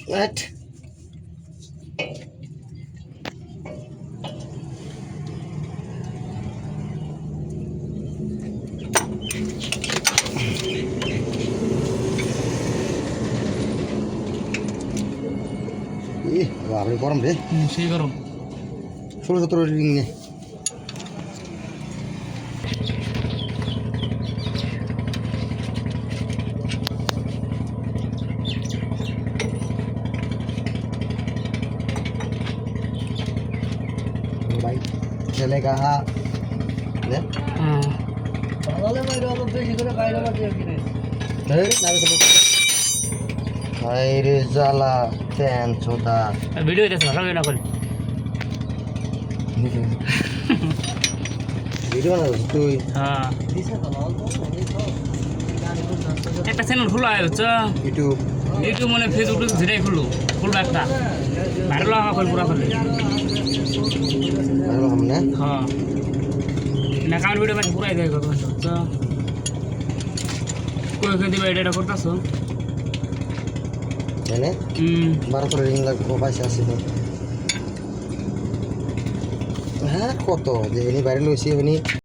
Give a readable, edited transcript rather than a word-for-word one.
What? Ih, wah, gরম রে। সেই গরম। 16-17 রিং নে। भाई चलेगा हाँ ले তাহলে বাইরে অত বেশি করে বাইরে মাটি কিনে अरे नारे तो हाय रे जाला टेन चोदा ভিডিও দেখছ না সবাই না করে ভিডিও না তুই হ্যাঁ একটা চ্যানেল খোলা হচ্ছে ইউটিউব ইউটিউব মানে ফেসবুক ধীরে খুলবো একটা ভাইরাল হওয়া করে পুরা করে ভালো हमने হ্যাঁ না কার ভিডিও বাকি পুরাই দেয় কথা হচ্ছে কই কই দিবা এটা করতেছ জানে 12 রিং লাগবে পয়সা আছে তো হ্যাঁ কত যে এনি বাইরে লইছি এনি